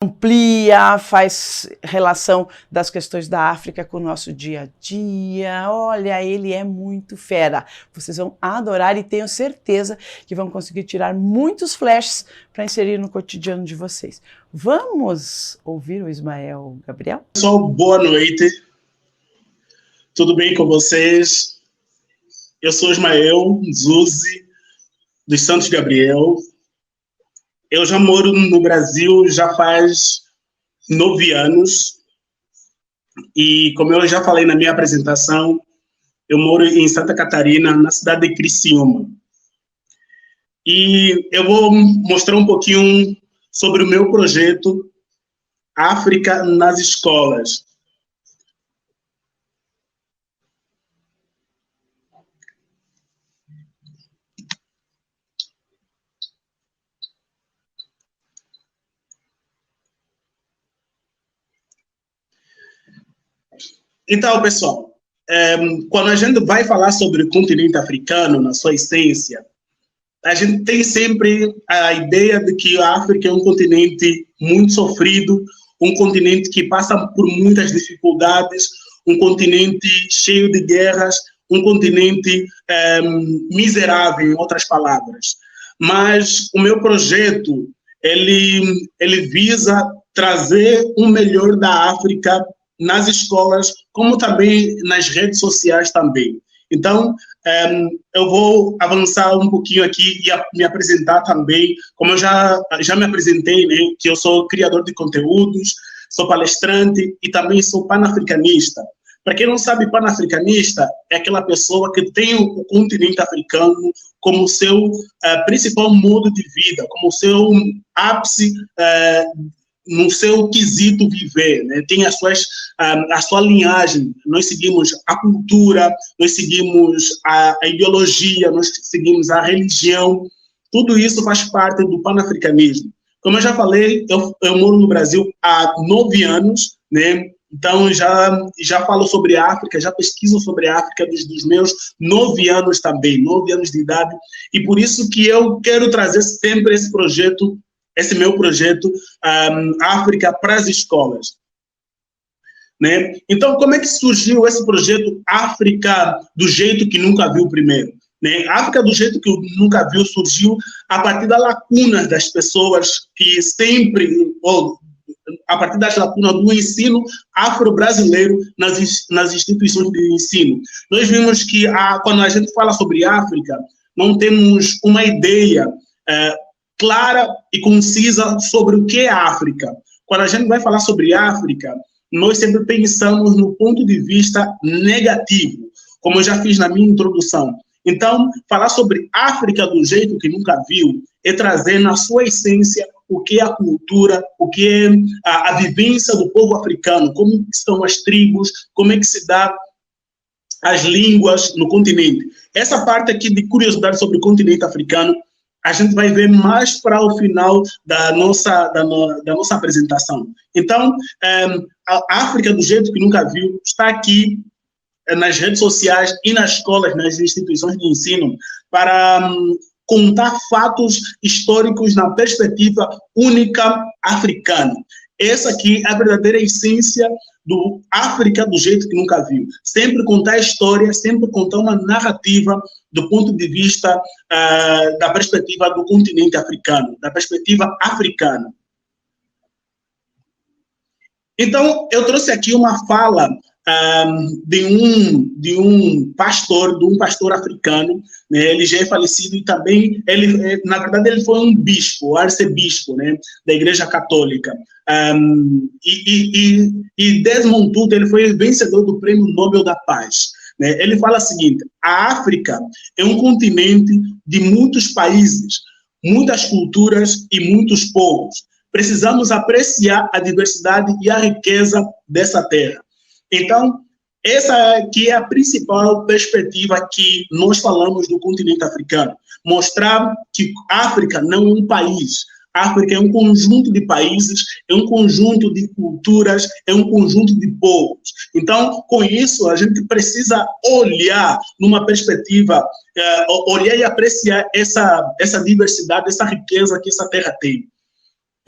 amplia, faz relação das questões da África com o nosso dia a dia. Olha, ele é muito fera. Vocês vão adorar e tenho certeza que vão conseguir tirar muitos flashes para inserir no cotidiano de vocês. Vamos ouvir o Ismael Gabriel? Pessoal, boa noite. Tudo bem com vocês? Eu sou Ismael Zuzi, dos Santos Gabriel. Eu já moro no Brasil já faz 9 anos e, como eu já falei na minha apresentação, eu moro em Santa Catarina, na cidade de Criciúma. E eu vou mostrar um pouquinho sobre o meu projeto África nas Escolas. Então, pessoal, quando a gente vai falar sobre o continente africano, na sua essência, a gente tem sempre a ideia de que a África é um continente muito sofrido, um continente que passa por muitas dificuldades, um continente cheio de guerras, um continente miserável, em outras palavras. Mas o meu projeto, ele visa trazer o melhor da África nas escolas, como também nas redes sociais também. Então, eu vou avançar um pouquinho aqui e me apresentar também, como eu já me apresentei, né, que eu sou criador de conteúdos, sou palestrante e também sou panafricanista. Para quem não sabe, panafricanista é aquela pessoa que tem o continente africano como seu principal modo de vida, como seu ápice no seu quesito viver, né? Tem a sua linhagem. Nós seguimos a cultura, nós seguimos a ideologia, nós seguimos a religião. Tudo isso faz parte do panafricanismo. Como eu já falei, eu moro no Brasil há 9 anos, né? Então já falo sobre a África, já pesquiso sobre a África dos meus 9 anos também, 9 anos de idade. E por isso que eu quero trazer sempre esse meu projeto, África para as escolas. Né? Então, como é que surgiu esse projeto África do jeito que nunca viu primeiro? Né? África do jeito que nunca viu surgiu a partir das lacunas das pessoas que sempre, ou a partir das lacunas do ensino afro-brasileiro nas instituições de ensino. Nós vimos que quando a gente fala sobre África, não temos uma ideia clara e concisa sobre o que é a África. Quando a gente vai falar sobre África, nós sempre pensamos no ponto de vista negativo, como eu já fiz na minha introdução. Então, falar sobre África do jeito que nunca viu é trazer na sua essência o que é a cultura, o que é a vivência do povo africano, como estão as tribos, como é que se dá as línguas no continente. Essa parte aqui de curiosidade sobre o continente africano, a gente vai ver mais para o final da nossa apresentação. Então, a África do jeito que nunca viu está aqui nas redes sociais e nas escolas, nas instituições de ensino, para contar fatos históricos na perspectiva única africana. Essa aqui é a verdadeira essência do África do jeito que nunca viu. Sempre contar a história, sempre contar uma narrativa do ponto de vista da perspectiva do continente africano, da perspectiva africana. Então, eu trouxe aqui uma fala de um pastor africano, né? Ele já é falecido e também, na verdade, ele foi um bispo, arcebispo, né, da Igreja Católica. E Desmond Tutu, ele foi vencedor do Prêmio Nobel da Paz. Né? Ele fala o seguinte: a África é um continente de muitos países, muitas culturas e muitos povos. Precisamos apreciar a diversidade e a riqueza dessa terra. Então, essa aqui é a principal perspectiva que nós falamos do continente africano. Mostrar que a África não é um país. A África é um conjunto de países, é um conjunto de culturas, é um conjunto de povos. Então, com isso, a gente precisa olhar numa perspectiva, olhar e apreciar essa diversidade, essa riqueza que essa terra tem.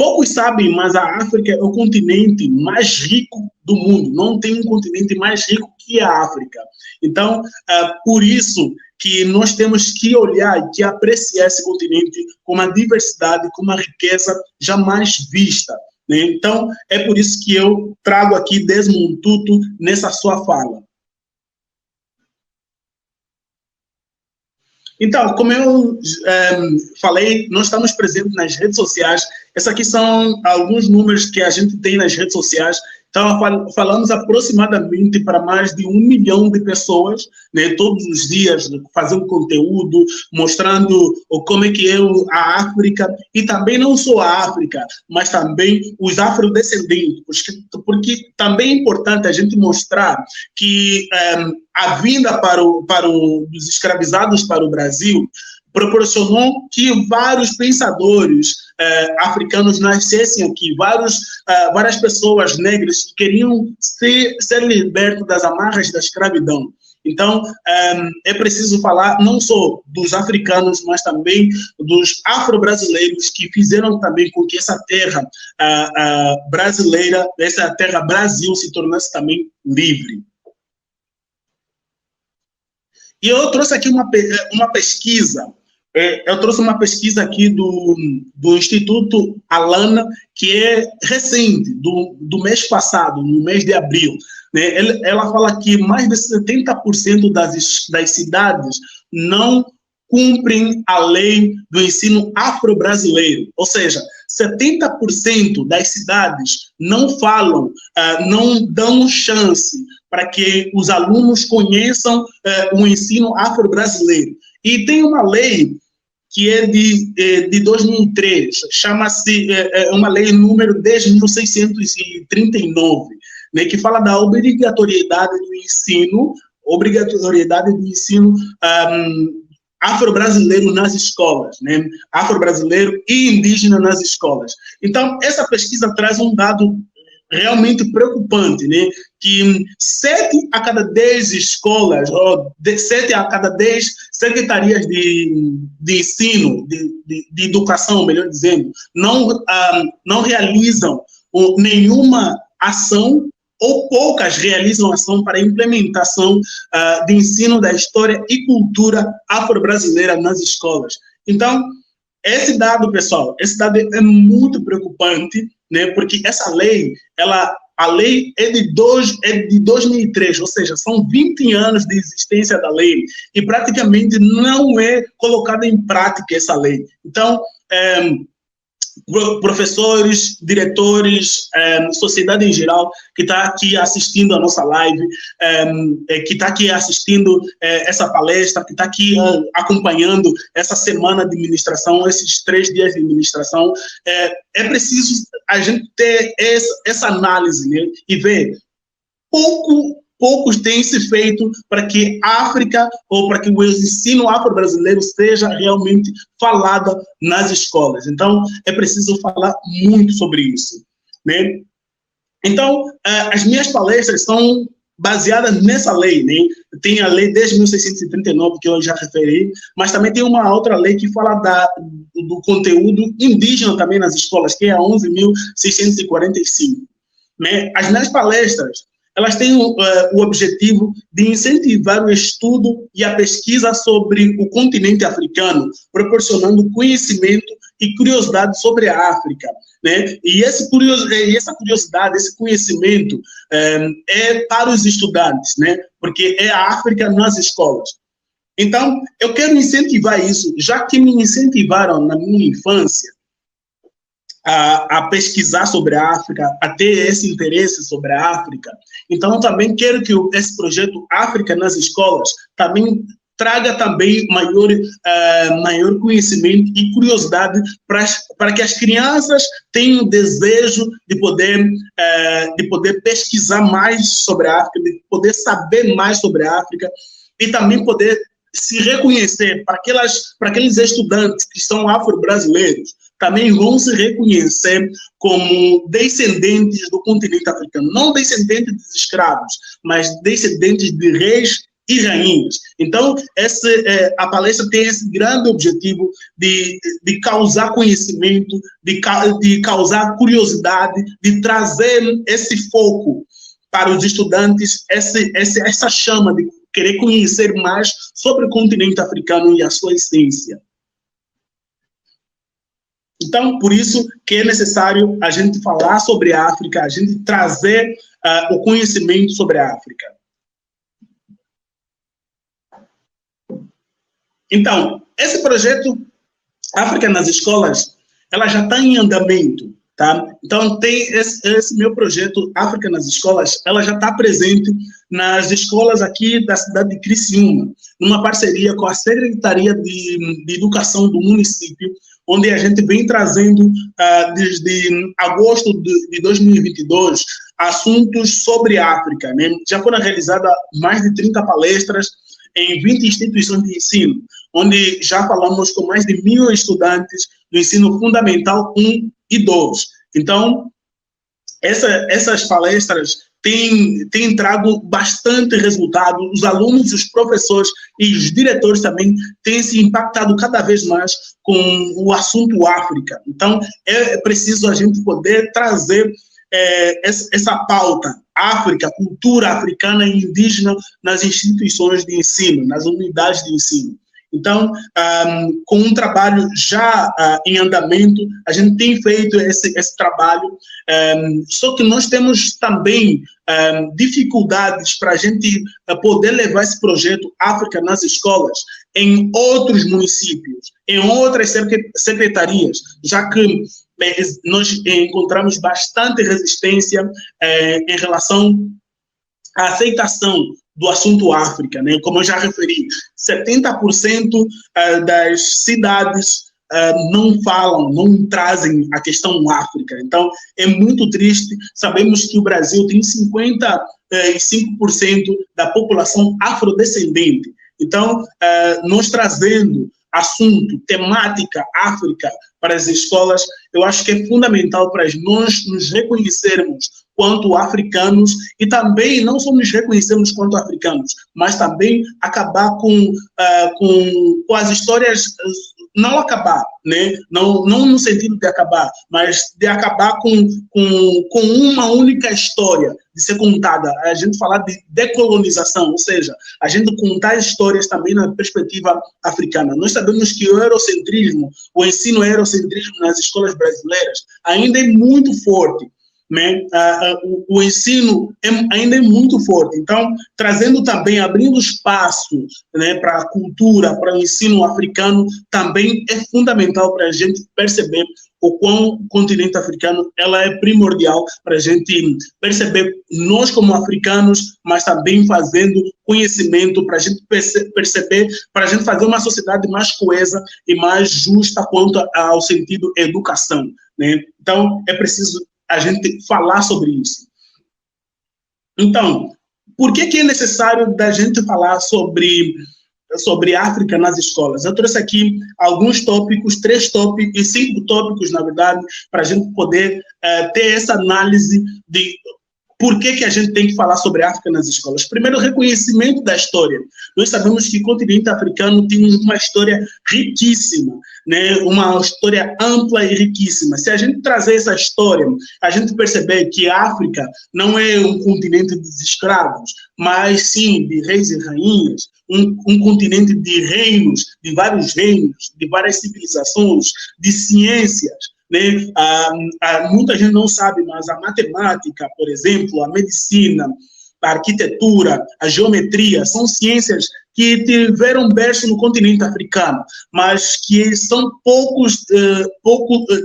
poucos sabem, mas a África é o continente mais rico do mundo. Não tem um continente mais rico que a África. Então, por isso que nós temos que olhar e que apreciar esse continente com uma diversidade, com uma riqueza jamais vista, né? Então, é por isso que eu trago aqui Desmond Tutu nessa sua fala. Então, como eu falei, nós estamos presentes nas redes sociais. Esses aqui são alguns números que a gente tem nas redes sociais. Então, falamos aproximadamente para mais de 1 milhão de pessoas, né, todos os dias, fazendo conteúdo, mostrando como é que é a África, e também não só a África, mas também os afrodescendentes, porque também é importante a gente mostrar que a vinda dos escravizados para o Brasil proporcionou que vários pensadores africanos nascessem aqui, várias pessoas negras que queriam ser libertos das amarras da escravidão. Então, é preciso falar não só dos africanos, mas também dos afro-brasileiros que fizeram também com que essa terra brasileira, essa terra Brasil, se tornasse também livre. E eu trouxe aqui uma pesquisa. Eu trouxe uma pesquisa aqui do Instituto Alana, que é recente, do mês passado, no mês de abril, né? Ela fala que mais de 70% das cidades não cumprem a lei do ensino afro-brasileiro, ou seja, 70% das cidades não falam, não dão chance para que os alunos conheçam o ensino afro-brasileiro. E tem uma lei que é de 2003, chama-se uma lei número 10.639, né, que fala da obrigatoriedade do ensino afro-brasileiro nas escolas, né, afro-brasileiro e indígena nas escolas. Então, essa pesquisa traz um dado realmente preocupante, né? Que 7 a cada 10 escolas, ou 7 a cada 10 secretarias de ensino, de educação, melhor dizendo, não realizam nenhuma ação, ou poucas realizam ação para a implementação de ensino da história e cultura afro-brasileira nas escolas. Então, esse dado, pessoal, esse dado é muito preocupante, né, porque essa lei, a lei é de 2003, ou seja, são 20 anos de existência da lei, e praticamente não é colocada em prática essa lei. Então, professores, diretores, sociedade em geral, que está aqui assistindo a nossa live, que está aqui assistindo essa palestra, que está aqui acompanhando essa semana de ministração, esses 3 dias de ministração, é preciso a gente ter essa análise, né, e ver poucos têm se feito para que a África, ou para que o ensino afro-brasileiro seja realmente falado nas escolas. Então, é preciso falar muito sobre isso, né? Então, as minhas palestras são baseadas nessa lei, né? Tem a lei 10.639, que eu já referi, mas também tem uma outra lei que fala do conteúdo indígena também nas escolas, que é a 11.645. Né? As minhas palestras, elas têm o objetivo de incentivar o estudo e a pesquisa sobre o continente africano, proporcionando conhecimento e curiosidade sobre a África, né? E essa curiosidade, esse conhecimento é para os estudantes, né? Porque é a África nas escolas. Então, eu quero incentivar isso, já que me incentivaram na minha infância a pesquisar sobre a África, a ter esse interesse sobre a África. Então, também quero que esse projeto África nas escolas também traga também maior conhecimento e curiosidade para que as crianças tenham desejo de poder pesquisar mais sobre a África, de poder saber mais sobre a África e também poder se reconhecer para aqueles estudantes que são afro-brasileiros, também vão se reconhecer como descendentes do continente africano. Não descendentes dos escravos, mas descendentes de reis e rainhas. Então, a palestra tem esse grande objetivo de causar conhecimento, de causar curiosidade, de trazer esse foco para os estudantes, essa chama de querer conhecer mais sobre o continente africano e a sua essência. Então, por isso que é necessário a gente falar sobre a África, a gente trazer o conhecimento sobre a África. Então, esse projeto África nas Escolas, ela já está em andamento, tá? Então, tem esse meu projeto África nas Escolas, ela já está presente nas escolas aqui da cidade de Criciúma, numa parceria com a Secretaria de Educação do município, onde a gente vem trazendo, desde agosto de 2022, assuntos sobre África, né? Já foram realizadas mais de 30 palestras em 20 instituições de ensino, onde já falamos com mais de 1.000 estudantes do ensino fundamental 1 e 2. Então, essas palestras têm trago bastante resultado. Os alunos, os professores e os diretores também têm se impactado cada vez mais com o assunto África. Então, é preciso a gente poder trazer essa pauta, África, cultura africana e indígena nas instituições de ensino, nas unidades de ensino. Então, com um trabalho já em andamento, a gente tem feito esse trabalho, só que nós temos também dificuldades para a gente poder levar esse projeto África nas Escolas em outros municípios, em outras secretarias, já que nós encontramos bastante resistência em relação à aceitação do assunto África, né? Como eu já referi, 70% das cidades não falam, não trazem a questão África. Então, é muito triste. Sabemos que o Brasil tem 55% da população afrodescendente. Então, nós trazendo assunto, temática África para as escolas, eu acho que é fundamental para nós nos reconhecermos quanto africanos e também não só nos reconhecermos quanto africanos, mas também acabar com as histórias, não acabar, né? Não no sentido de acabar, mas de acabar com uma única história de ser contada. A gente falar de decolonização, ou seja, a gente contar histórias também na perspectiva africana. Nós sabemos que o eurocentrismo, o ensino eurocentrismo nas escolas brasileiras ainda é muito forte, né? O ensino ainda é muito forte. Então, trazendo também, abrindo espaço, né, para a cultura, para o ensino africano, também é fundamental para a gente perceber o quão o continente africano ela é primordial para a gente perceber nós como africanos, mas também fazendo conhecimento para a gente perceber, para a gente fazer uma sociedade mais coesa e mais justa quanto ao sentido educação, né? Então, é preciso a gente falar sobre isso. Então, por que é necessário da gente falar sobre África nas escolas? Eu trouxe aqui alguns tópicos, 3 tópicos e 5 tópicos, na verdade, para a gente poder ter essa análise de por que a gente tem que falar sobre a África nas escolas. Primeiro, o reconhecimento da história. Nós sabemos que o continente africano tem uma história riquíssima, né? Uma história ampla e riquíssima. Se a gente trazer essa história, a gente perceber que a África não é um continente de escravos, mas sim de reis e rainhas, um continente de reinos, de vários reinos, de várias civilizações, de ciências, né? Muita gente não sabe, mas a matemática, por exemplo, a medicina, a arquitetura, a geometria, são ciências que tiveram berço no continente africano, mas que são pouco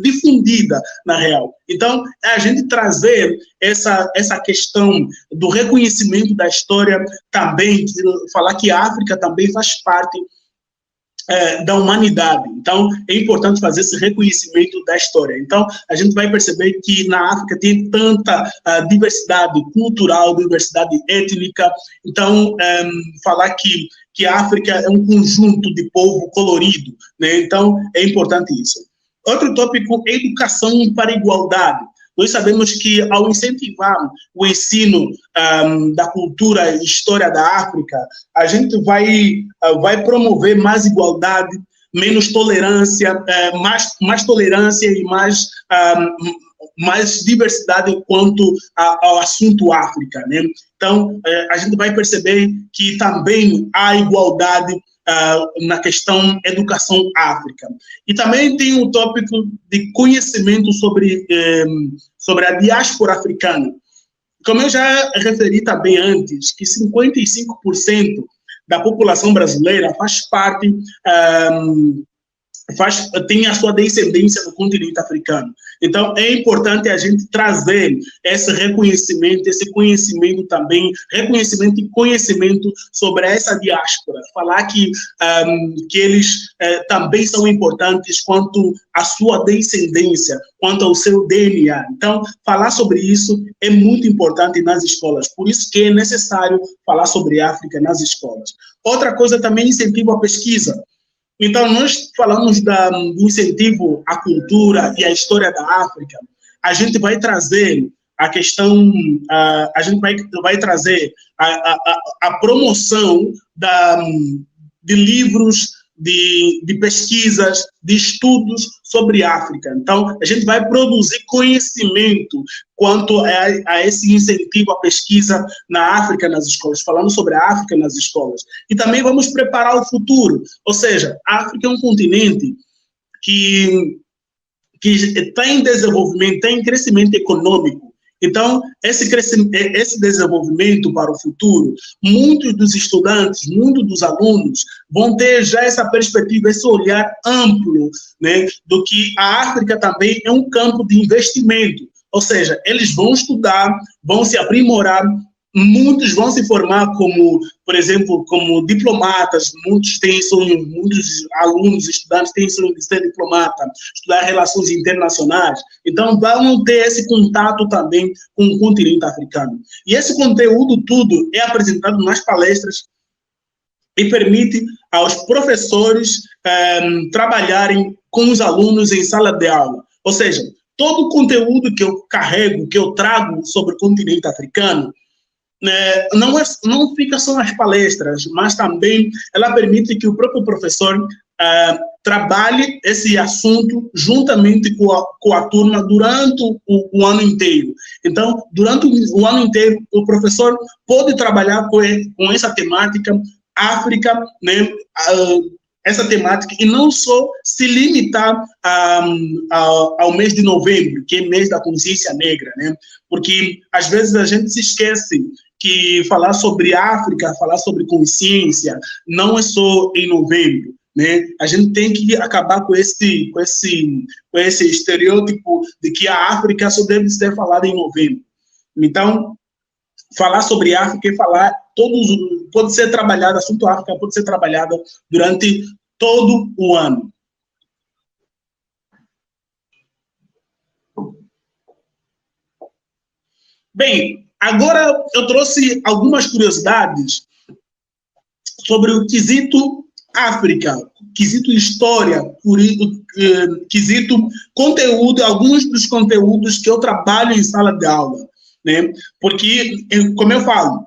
difundidas na real. Então, a gente trazer essa questão do reconhecimento da história também, falar que a África também faz parte da humanidade. Então, é importante fazer esse reconhecimento da história. Então, a gente vai perceber que na África tem tanta diversidade cultural, diversidade étnica. Então, falar que a África é um conjunto de povo colorido, né? Então, é importante isso. Outro tópico, educação para a igualdade. Nós sabemos que, ao incentivar o ensino da cultura e história da África, a gente vai promover mais igualdade, menos tolerância, mais tolerância e mais diversidade quanto ao assunto África, né? Então, a gente vai perceber que também há igualdade na questão educação África. E também tem o tópico de conhecimento sobre a diáspora africana. Como eu já referi também antes, que 55% da população brasileira faz parte, tem a sua descendência no continente africano. Então, é importante a gente trazer esse reconhecimento, esse conhecimento também, reconhecimento e conhecimento sobre essa diáspora. Falar que eles também são importantes quanto à sua descendência, quanto ao seu DNA. Então, falar sobre isso é muito importante nas escolas. Por isso que é necessário falar sobre África nas escolas. Outra coisa também, incentivo à pesquisa. Então, nós falamos do incentivo à cultura e à história da África. A gente vai trazer a questão, a gente vai trazer a promoção de livros, de pesquisas, de estudos sobre África. Então, a gente vai produzir conhecimento quanto a esse incentivo à pesquisa na África nas escolas, falando sobre a África nas escolas. E também vamos preparar o futuro, ou seja, a África é um continente que está em desenvolvimento, está em crescimento econômico. Então, esse desenvolvimento para o futuro, muitos dos estudantes, muitos dos alunos vão ter já essa perspectiva, esse olhar amplo, né, do que a África também é um campo de investimento. Ou seja, eles vão estudar, vão se aprimorar, muitos vão se formar como, por exemplo, como diplomatas, muitos têm sonho, muitos alunos, estudantes têm sonho de ser diplomata, estudar relações internacionais. Então, vão ter esse contato também com o continente africano. E esse conteúdo tudo é apresentado nas palestras e permite aos professores trabalharem com os alunos em sala de aula. Ou seja, todo o conteúdo que eu carrego, que eu trago sobre o continente africano, não fica só nas palestras, mas também ela permite que o próprio professor trabalhe esse assunto juntamente com a turma durante o ano inteiro. Então, durante o ano inteiro, o professor pode trabalhar com essa temática África, né, essa temática, e não só se limitar ao mês de novembro, que é mês da consciência negra, né? Porque às vezes a gente se esquece que falar sobre África, falar sobre consciência, não é só em novembro, né? A gente tem que acabar com esse estereótipo de que a África só deve ser falada em novembro. Então, falar sobre África é falar pode ser trabalhado, assunto África pode ser trabalhado durante todo o ano. Bem, agora eu trouxe algumas curiosidades sobre o quesito África, quesito história, quesito conteúdo, alguns dos conteúdos que eu trabalho em sala de aula, né? Porque, como eu falo,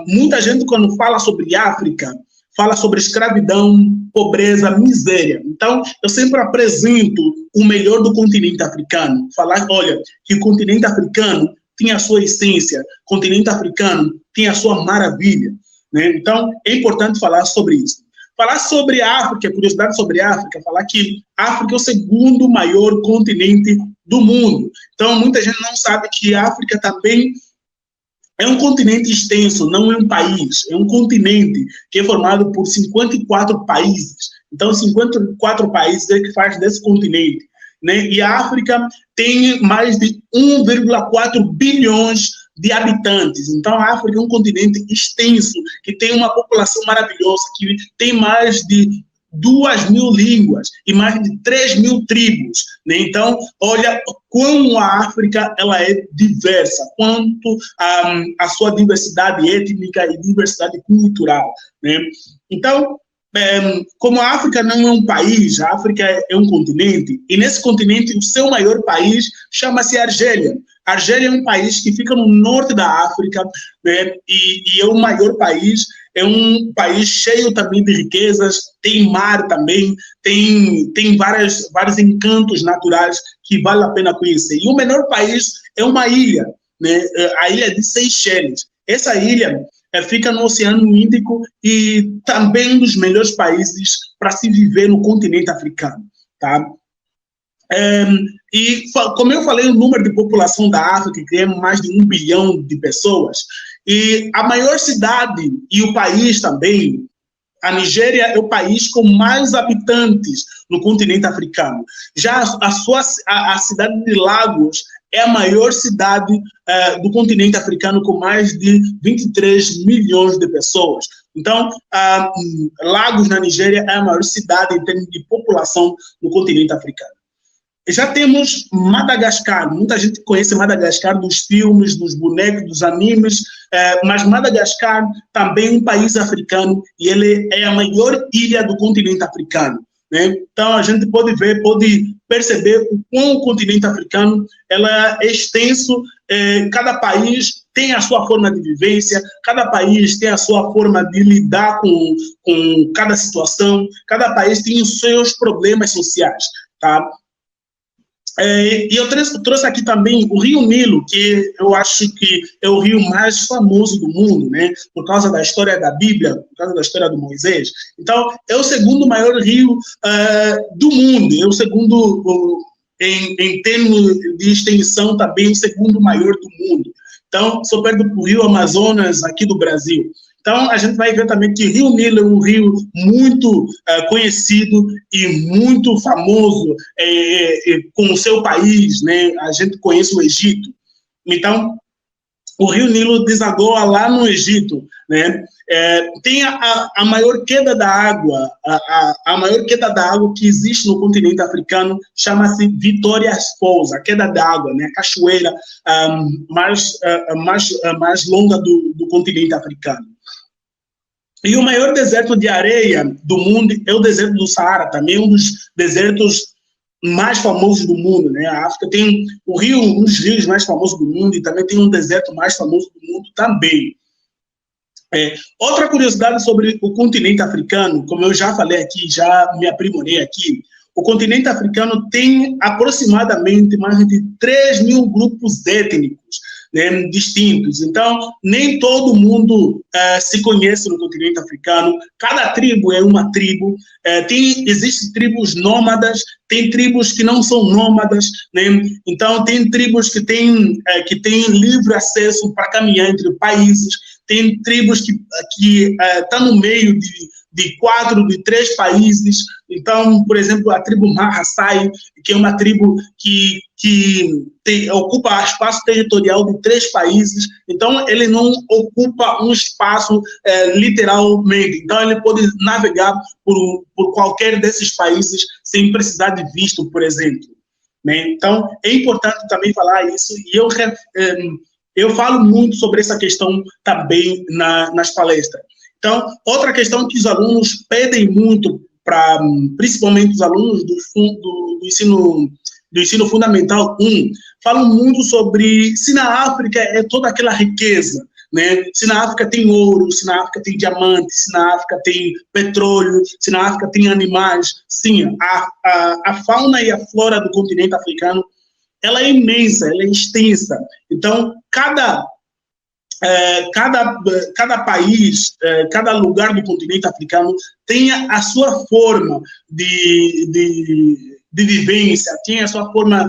muita gente quando fala sobre África, fala sobre escravidão, pobreza, miséria. Então, eu sempre apresento o melhor do continente africano. Falar, olha, que o continente africano tem a sua essência, o continente africano tem a sua maravilha, né? Então, é importante falar sobre isso. Falar sobre a África, curiosidade sobre a África, falar que a África é o segundo maior continente do mundo. Então, muita gente não sabe que a África também é um continente extenso, não é um país, é um continente que é formado por 54 países. Então, 54 países é que faz desse continente, né? E a África tem mais de 1,4 bilhões de habitantes. Então, a África é um continente extenso, que tem uma população maravilhosa, que tem mais de 2.000 línguas e mais de 3.000 tribos, né? Então, olha como a África ela é diversa, quanto a sua diversidade étnica e diversidade cultural, né? Então, como a África não é um país, a África é um continente, e nesse continente o seu maior país chama-se Argélia. A Argélia é um país que fica no norte da África, né, e é o maior país, é um país cheio também de riquezas, tem mar também, tem vários encantos naturais que vale a pena conhecer. E o menor país é uma ilha, né, a ilha de Seychelles. Essa ilha fica no Oceano Índico e também um dos melhores países para se viver no continente africano. Tá? E como eu falei, o número de população da África, que é mais de 1 bilhão de pessoas, e a maior cidade e o país também, a Nigéria é o país com mais habitantes no continente africano. Já a cidade de Lagos é a maior cidade do continente africano, com mais de 23 milhões de pessoas. Então, Lagos, na Nigéria, é a maior cidade em termos de população no continente africano. Já temos Madagascar. Muita gente conhece Madagascar dos filmes, dos bonecos, dos animes, mas Madagascar também é um país africano e ele é a maior ilha do continente africano. Né? Então, a gente pode perceber o quão o continente africano ela é extenso, cada país tem a sua forma de vivência, cada país tem a sua forma de lidar com cada situação, cada país tem os seus problemas sociais. Tá? E eu trouxe aqui também o Rio Nilo, que eu acho que é o rio mais famoso do mundo, né? Por causa da história da Bíblia, por causa da história do Moisés. Então, é o segundo maior rio do mundo, é o segundo, em termos de extensão, também o segundo maior do mundo. Então, só perto do Rio Amazonas, aqui do Brasil. Então, a gente vai ver também que Rio Nilo é um rio muito conhecido e muito famoso com o seu país, né? A gente conhece o Egito. Então, o Rio Nilo desagoa lá no Egito, né? Tem a maior queda da água, a maior queda da água que existe no continente africano, chama-se Vitória Falls, a queda d'água, né? A cachoeira mais longa do continente africano. E o maior deserto de areia do mundo é o deserto do Saara, também um dos desertos mais famosos do mundo, né? A África tem um dos rios mais famosos do mundo e também tem um deserto mais famoso do mundo também. Outra curiosidade sobre o continente africano, como eu já falei aqui, já me aprimorei aqui, o continente africano tem aproximadamente mais de 3 mil grupos étnicos, né, distintos. Então, nem todo mundo se conhece no continente africano. Cada tribo é uma tribo. Existem tribos nômadas, tem tribos que não são nômadas, né? Então, tem tribos que têm livre acesso para caminhar entre países. Tem tribos que estão no meio de 3 países. Então, por exemplo, a tribo Mahasai, que é uma tribo que ocupa espaço territorial de 3 países. Então, ele não ocupa um espaço literalmente. Então, ele pode navegar por qualquer desses países sem precisar de visto, por exemplo. Né? Então, é importante também falar isso. E eu falo muito sobre essa questão também nas palestras. Então, outra questão que os alunos pedem muito, principalmente os alunos do ensino fundamental 1, falam muito sobre se na África é toda aquela riqueza, né? Se na África tem ouro, se na África tem diamante, se na África tem petróleo, se na África tem animais. Sim, a fauna e a flora do continente africano, ela é imensa, ela é extensa. Então, cada país, cada lugar do continente africano tem a sua forma de vivência, tem a sua forma,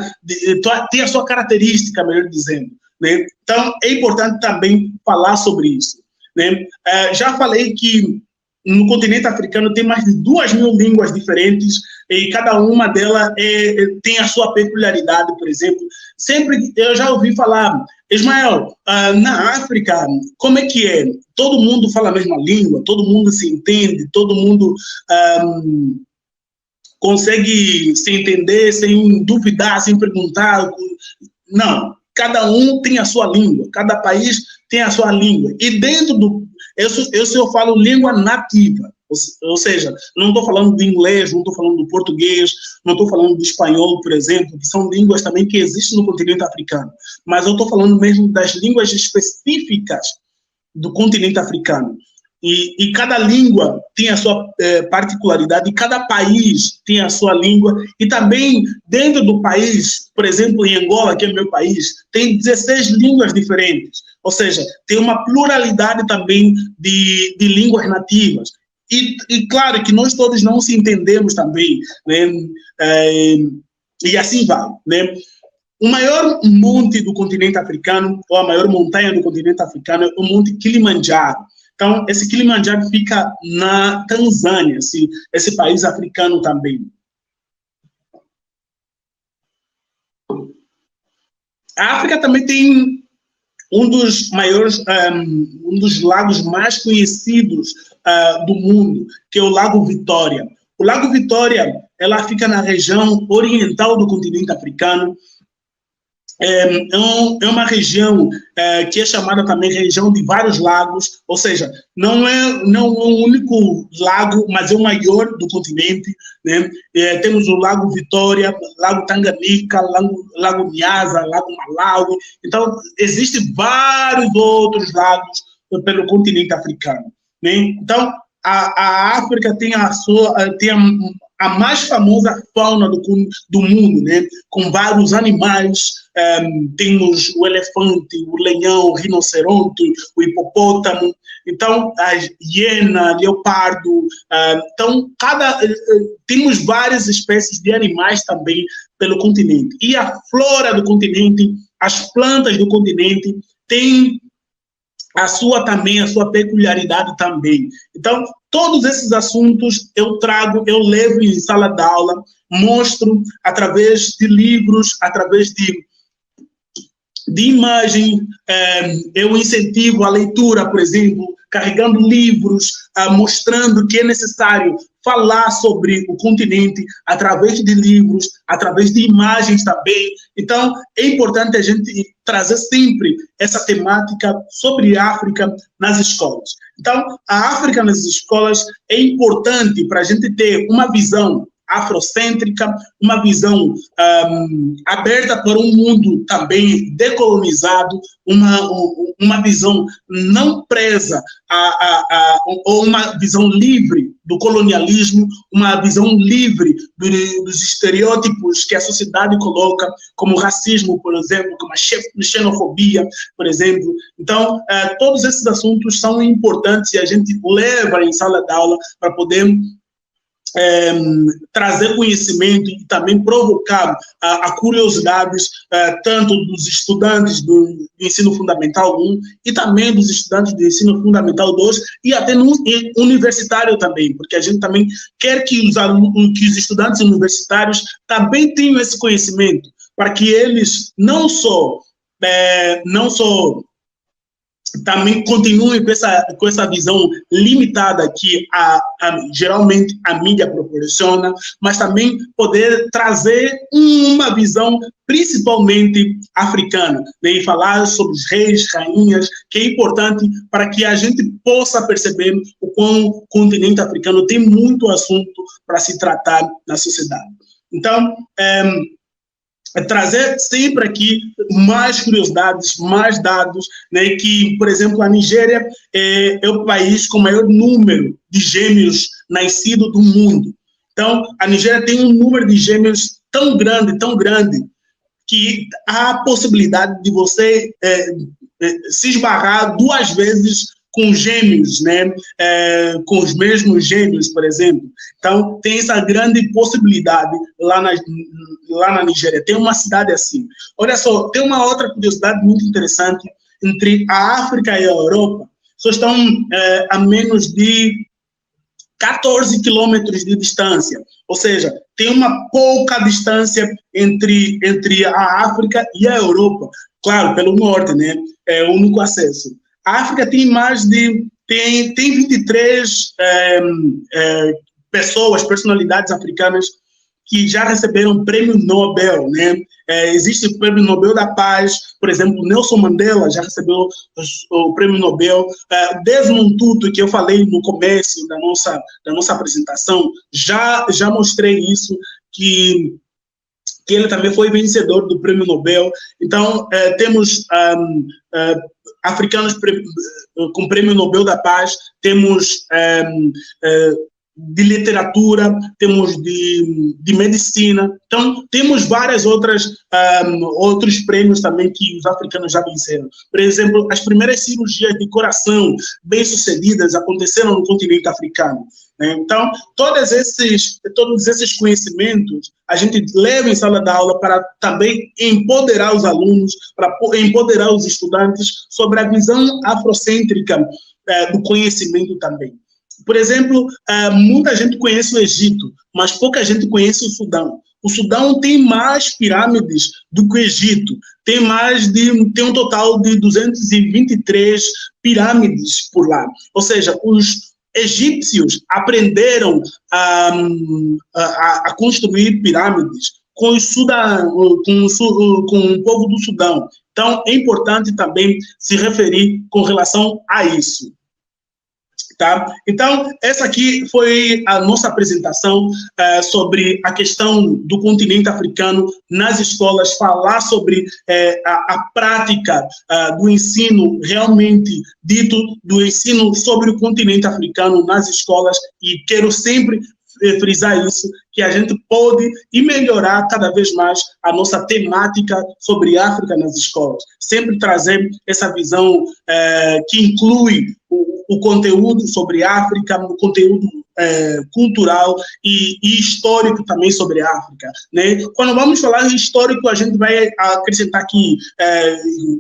tem a sua característica, melhor dizendo. Né? Então, é importante também falar sobre isso. Né? Já falei que no continente africano tem mais de 2 mil línguas diferentes e cada uma delas tem a sua peculiaridade, por exemplo. Sempre eu já ouvi falar, Ismael, na África, como é que é? Todo mundo fala a mesma língua, todo mundo se entende, todo mundo consegue se entender sem duvidar, sem perguntar. Não, cada um tem a sua língua, cada país tem a sua língua. E dentro eu falo língua nativa, Ou seja, não estou falando de inglês, não estou falando do português, não estou falando do espanhol, por exemplo, que são línguas também que existem no continente africano, mas eu estou falando mesmo das línguas específicas do continente africano. E cada língua tem a sua particularidade, e cada país tem a sua língua, e também dentro do país, por exemplo, em Angola, que é meu país, tem 16 línguas diferentes, ou seja, tem uma pluralidade também de línguas nativas. E claro que nós todos não se entendemos também, né? E assim vai, né? O maior monte do continente africano, ou a maior montanha do continente africano, é o Monte Kilimanjaro. Então, esse Kilimanjaro fica na Tanzânia, esse país africano também. A África também tem um dos maiores, um dos lagos mais conhecidos do mundo, que é o Lago Vitória. O Lago Vitória, ela fica na região oriental do continente africano. É uma região que é chamada também região de vários lagos, ou seja, não é um único lago, mas é o maior do continente, né? Temos o Lago Vitória, Lago Tanganica, Lago Nyasa, Lago Malawi. Então, existem vários outros lagos pelo continente africano, né? Então, a África tem a mais famosa fauna do mundo, né? Com vários animais. Temos o elefante, o leão, o rinoceronte, o hipopótamo, então a hiena, leopardo. Então, temos várias espécies de animais também pelo continente. E a flora do continente, as plantas do continente têm a sua peculiaridade também. Então, todos esses assuntos eu levo em sala de aula, mostro através de livros, através de imagem, eu incentivo a leitura, por exemplo, carregando livros, mostrando que é necessário falar sobre o continente através de livros, através de imagens também. Então, é importante a gente trazer sempre essa temática sobre a África nas escolas. Então, a África nas escolas é importante para a gente ter uma visão afrocêntrica, uma visão aberta para um mundo também decolonizado, uma visão não presa ou uma visão livre do colonialismo, uma visão livre dos estereótipos que a sociedade coloca, como racismo, por exemplo, como a xenofobia, por exemplo. Então, todos esses assuntos são importantes e a gente leva em sala de aula para poder trazer conhecimento e também provocar a curiosidades tanto dos estudantes do ensino fundamental 1 e também dos estudantes do ensino fundamental 2 e até no universitário também, porque a gente também quer que os estudantes universitários também tenham esse conhecimento, para que eles não só também continuem com essa visão limitada que geralmente a mídia proporciona, mas também poder trazer uma visão principalmente africana, né? E falar sobre os reis, rainhas, que é importante para que a gente possa perceber o quão o continente africano tem muito assunto para se tratar na sociedade. Então, trazer sempre aqui mais curiosidades, mais dados, né, que, por exemplo, a Nigéria é o país com o maior número de gêmeos nascidos do mundo. Então, a Nigéria tem um número de gêmeos tão grande, que há a possibilidade de você se esbarrar 2 vezes com gêmeos, né? Com os mesmos gêmeos, por exemplo. Então, tem essa grande possibilidade lá na Nigéria. Tem uma cidade assim. Olha só, tem uma outra curiosidade muito interessante entre a África e a Europa. Só estão a menos de 14 quilômetros de distância. Ou seja, tem uma pouca distância entre a África e a Europa. Claro, pelo norte, né? É o único acesso. A África tem tem 23 personalidades africanas que já receberam prêmio Nobel, né? Existe o prêmio Nobel da Paz, por exemplo, Nelson Mandela já recebeu o prêmio Nobel. Desmond Tutu, que eu falei no começo da nossa apresentação, já mostrei isso, que ele também foi vencedor do prêmio Nobel. Então, temos africanos com prêmio Nobel da Paz, temos de literatura, temos de medicina. Então, temos várias outros prêmios também que os africanos já venceram. Por exemplo, as primeiras cirurgias de coração bem-sucedidas aconteceram no continente africano. Então, todos esses conhecimentos a gente leva em sala de aula para também empoderar os alunos, para empoderar os estudantes sobre a visão afrocêntrica do conhecimento também. Por exemplo, muita gente conhece o Egito, mas pouca gente conhece o Sudão. O Sudão tem mais pirâmides do que o Egito. Tem um total de 223 pirâmides por lá. Ou seja, os egípcios aprenderam a construir pirâmides com o povo do Sudão. Então, é importante também se referir com relação a isso. Tá? Então, essa aqui foi a nossa apresentação sobre a questão do continente africano nas escolas, falar sobre a prática do ensino realmente dito, do ensino sobre o continente africano nas escolas, e quero sempre frisar isso, que a gente pode e melhorar cada vez mais a nossa temática sobre África nas escolas. Sempre trazer essa visão que inclui o conteúdo sobre África, o conteúdo cultural e histórico também sobre a África, né? Quando vamos falar em histórico, a gente vai acrescentar aqui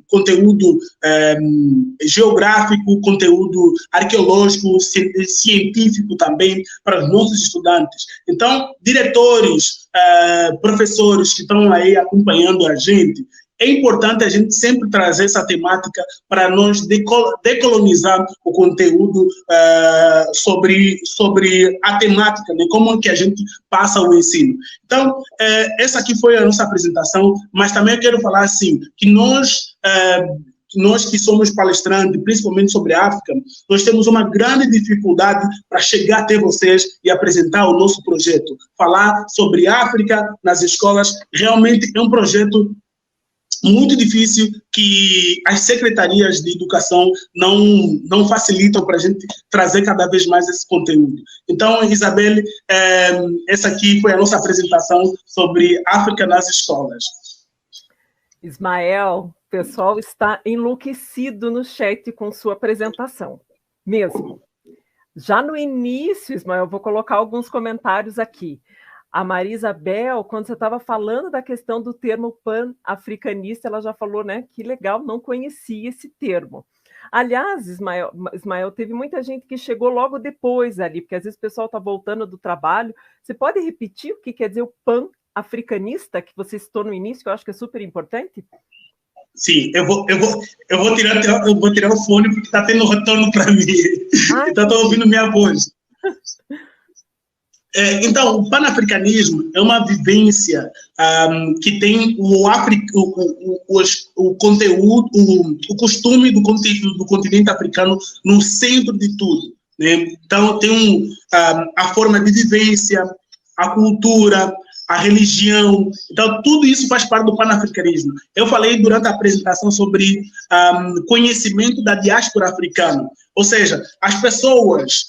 conteúdo geográfico, conteúdo arqueológico, científico também para os nossos estudantes. Então, diretores, professores que estão aí acompanhando a gente, é importante a gente sempre trazer essa temática para nós decolonizar o conteúdo sobre a temática, né? Como é que a gente passa o ensino. Então, essa aqui foi a nossa apresentação, mas também eu quero falar assim, que nós que somos palestrantes, principalmente sobre a África, nós temos uma grande dificuldade para chegar até vocês e apresentar o nosso projeto. Falar sobre a África nas escolas realmente é um projeto muito difícil, que as secretarias de educação não facilitam para a gente trazer cada vez mais esse conteúdo. Então, Isabelle, essa aqui foi a nossa apresentação sobre África nas escolas. Ismael, o pessoal está enlouquecido no chat com sua apresentação, mesmo. Já no início, Ismael, vou colocar alguns comentários aqui. A Maria Isabel, quando você estava falando da questão do termo pan-africanista, ela já falou, né, que legal, não conhecia esse termo. Aliás, Ismael, teve muita gente que chegou logo depois ali, porque às vezes o pessoal está voltando do trabalho. Você pode repetir o que quer dizer o pan-africanista, que você citou no início, que eu acho que é super importante? Sim, eu vou tirar o fone porque está tendo retorno para mim. Então estou ouvindo minha voz. Então, o panafricanismo é uma vivência que tem o conteúdo, o costume do continente africano no centro de tudo, né? Então, tem a forma de vivência, a cultura, a religião. Então, tudo isso faz parte do panafricanismo. Eu falei durante a apresentação sobre conhecimento da diáspora africana, ou seja, as pessoas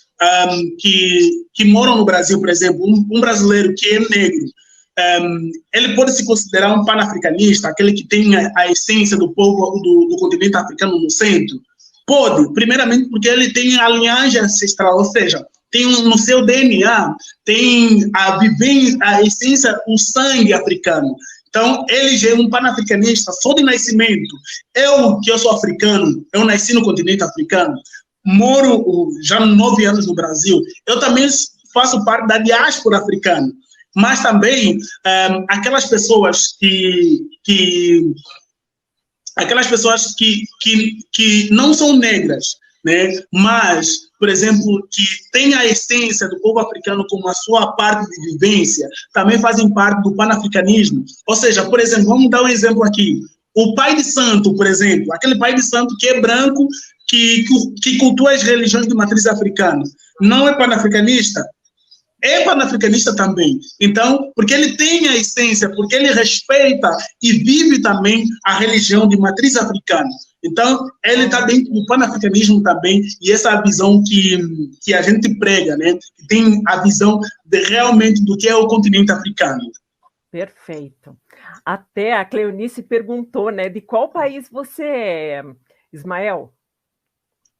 que moram no Brasil, por exemplo, um brasileiro que é negro, ele pode se considerar um panafricanista, aquele que tem a essência do povo do continente africano no centro? Pode, primeiramente porque ele tem a linhagem ancestral, ou seja, tem no seu DNA, tem a essência, o sangue africano. Então, ele já é um panafricanista só de nascimento. Que eu sou africano, eu nasci no continente africano, moro já 9 anos no Brasil, eu também faço parte da diáspora africana, mas também aquelas pessoas que não são negras, né? Mas, por exemplo, que tem a essência do povo africano como a sua parte de vivência, também fazem parte do panafricanismo. Ou seja, por exemplo, vamos dar um exemplo aqui. O pai de santo, por exemplo, aquele pai de santo que é branco, que cultua as religiões de matriz africana, não é panafricanista? É panafricanista também. Então, porque ele tem a essência, porque ele respeita e vive também a religião de matriz africana. Então, ele está dentro do panafricanismo também, e essa é a visão que a gente prega, né? Que tem a visão realmente do que é o continente africano. Perfeito. Até a Cleonice perguntou, né, de qual país você é, Ismael?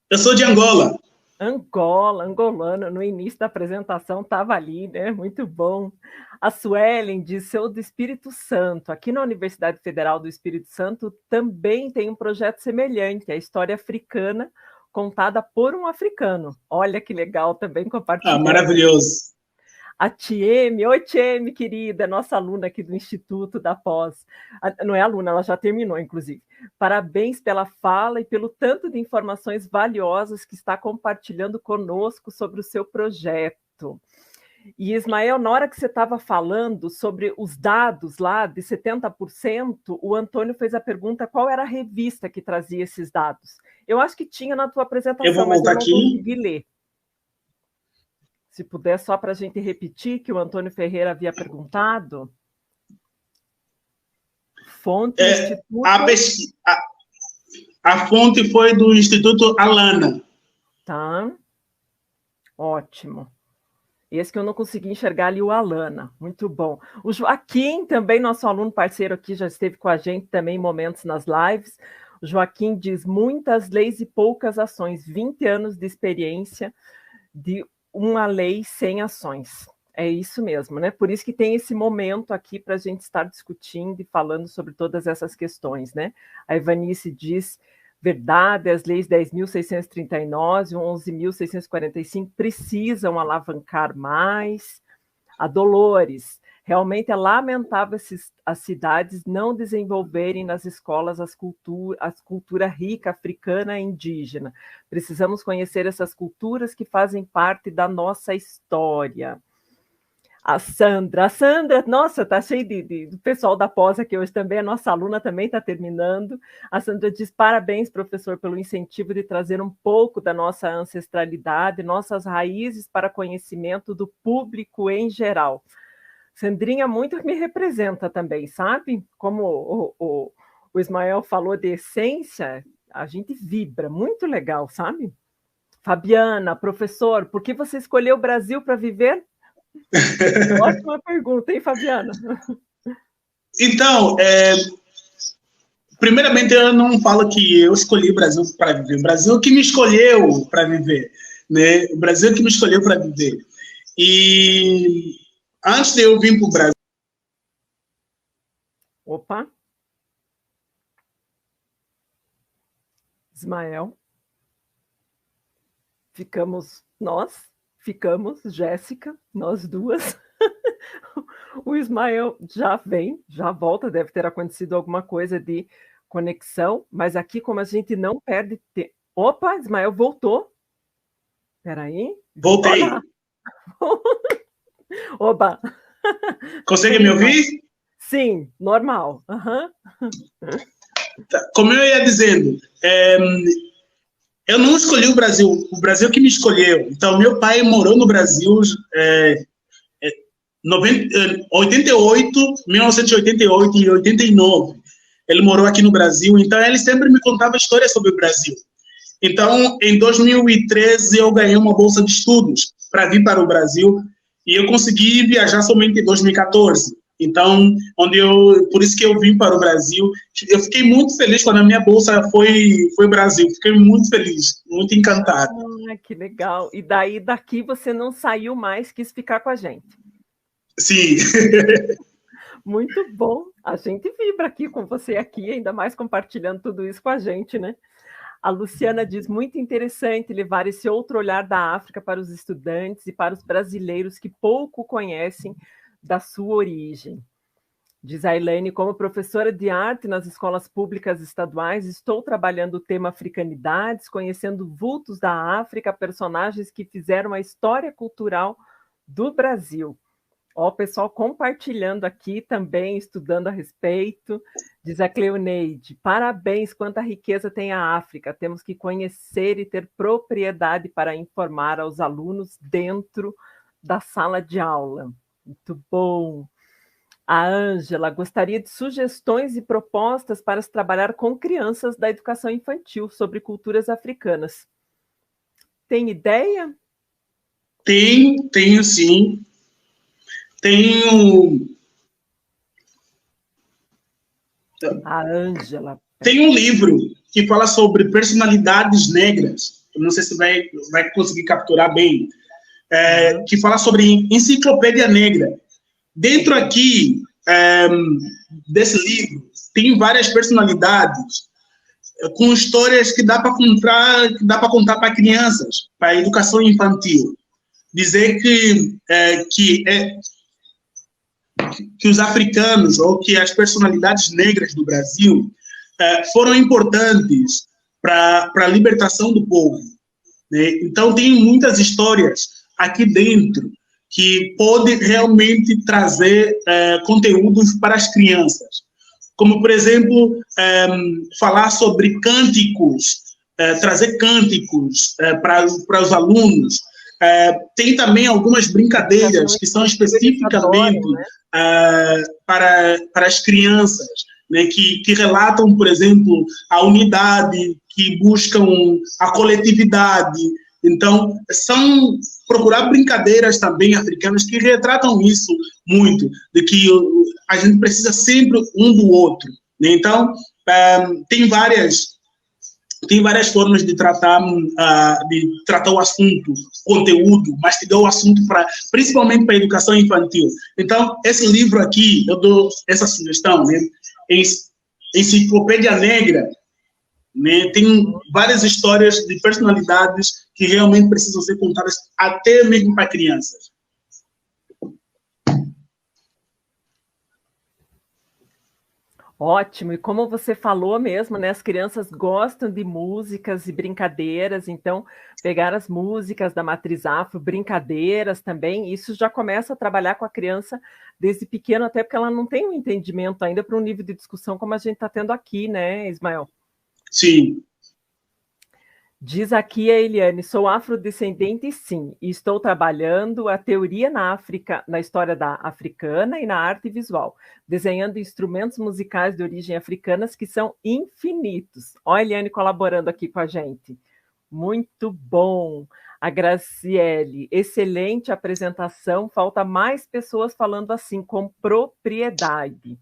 Eu sou de Angola. Angola, angolano, no início da apresentação estava ali, né? Muito bom. A Suelen diz, sou do Espírito Santo. Aqui na Universidade Federal do Espírito Santo também tem um projeto semelhante, a história africana, contada por um africano. Olha que legal também compartilhar. Ah, maravilhoso. A Tieme, oi Tieme, querida, nossa aluna aqui do Instituto da Pós. Não é aluna, ela já terminou, inclusive. Parabéns pela fala e pelo tanto de informações valiosas que está compartilhando conosco sobre o seu projeto. E, Ismael, na hora que você estava falando sobre os dados lá de 70%, o Antônio fez a pergunta qual era a revista que trazia esses dados. Eu acho que tinha na tua apresentação, mas eu não consegui ler. Se puder, só para a gente repetir que o Antônio Ferreira havia perguntado. Fonte, Instituto... A fonte foi do Instituto Alana. Tá. Ótimo. Esse que eu não consegui enxergar ali, o Alana. Muito bom. O Joaquim, também nosso aluno parceiro aqui, já esteve com a gente também em momentos nas lives. O Joaquim diz, muitas leis e poucas ações, 20 anos de experiência de uma lei sem ações. É isso mesmo, né? Por isso que tem esse momento aqui para a gente estar discutindo e falando sobre todas essas questões, né? A Evanice diz, verdade, as leis 10.639 e 11.645 precisam alavancar mais. A Dolores, realmente é lamentável as cidades não desenvolverem nas escolas a cultura rica africana e indígena. Precisamos conhecer essas culturas que fazem parte da nossa história. A Sandra, nossa, tá cheio de pessoal da pós aqui hoje também, a nossa aluna também está terminando. A Sandra diz, parabéns, professor, pelo incentivo de trazer um pouco da nossa ancestralidade, nossas raízes para conhecimento do público em geral. Sandrinha muito me representa também, sabe? Como o Ismael falou de essência, a gente vibra, muito legal, sabe? Fabiana, professor, por que você escolheu o Brasil para viver? Ótima pergunta, hein, Fabiana? Então, primeiramente, eu não falo que eu escolhi o Brasil para viver. O Brasil que me escolheu para viver, né? O Brasil que me escolheu para viver. E antes de eu vir para o Brasil... Opa. Ismael. Ficamos, Jéssica, nós duas. O Ismael já vem, já volta, deve ter acontecido alguma coisa de conexão, mas aqui, como a gente não perde tempo... Opa, Ismael voltou. Espera aí. Voltei. Oba. Consegue me ouvir? Sim, normal. Uhum. Como eu ia dizendo, eu não escolhi o Brasil que me escolheu. Então, meu pai morou no Brasil 1988 e 89. Ele morou aqui no Brasil, então ele sempre me contava histórias sobre o Brasil. Então, em 2013, eu ganhei uma bolsa de estudos para vir para o Brasil e eu consegui viajar somente em 2014. Então, por isso que eu vim para o Brasil. Eu fiquei muito feliz quando a minha bolsa foi Brasil. Fiquei muito feliz, muito encantado. Ah, que legal. E daqui você não saiu mais, quis ficar com a gente. Sim. Muito bom. A gente vibra aqui com você aqui, ainda mais compartilhando tudo isso com a gente, né? A Luciana diz, muito interessante levar esse outro olhar da África para os estudantes e para os brasileiros que pouco conhecem da sua origem. Diz a Elaine, como professora de arte nas escolas públicas estaduais, estou trabalhando o tema africanidades, conhecendo vultos da África, personagens que fizeram a história cultural do Brasil. Ó, o pessoal compartilhando aqui também, estudando a respeito. Diz a Cleoneide, parabéns, quanta riqueza tem a África. Temos que conhecer e ter propriedade para informar aos alunos dentro da sala de aula. Muito bom. A Ângela gostaria de sugestões e propostas para se trabalhar com crianças da educação infantil sobre culturas africanas. Tem ideia? Tenho sim. A Ângela. Tem um livro que fala sobre personalidades negras. Eu não sei se vai conseguir capturar bem. Que fala sobre enciclopédia negra. Dentro aqui desse livro tem várias personalidades com histórias que dá para contar para crianças, para a educação infantil. Dizer que os africanos ou que as personalidades negras do Brasil foram importantes para a libertação do povo, né? Então tem muitas histórias aqui dentro que pode realmente trazer conteúdos para as crianças. Como, por exemplo, falar sobre cânticos, trazer cânticos para os alunos. Tem também algumas brincadeiras que são especificamente para as crianças, né, que relatam, por exemplo, a unidade, que buscam a coletividade. Então, procurar brincadeiras também africanas que retratam isso muito, de que a gente precisa sempre um do outro, né? Então, tem várias formas de tratar o assunto, conteúdo, mastigar o assunto, principalmente para a educação infantil. Então, esse livro aqui, eu dou essa sugestão, né? Enciclopédia Negra, né? Tem várias histórias de personalidades que realmente precisam ser contadas até mesmo para crianças. Ótimo, e como você falou mesmo, né, as crianças gostam de músicas e brincadeiras, então pegar as músicas da matriz afro, brincadeiras também, isso já começa a trabalhar com a criança desde pequeno, até porque ela não tem um entendimento ainda para um nível de discussão como a gente está tendo aqui, né, Ismael? Sim. Diz aqui a Eliane, sou afrodescendente, sim, e estou trabalhando a teoria na África, na história da africana e na arte visual, desenhando instrumentos musicais de origem africanas que são infinitos. Ó, a Eliane colaborando aqui com a gente. Muito bom. A Graciele, excelente apresentação, falta mais pessoas falando assim, com propriedade.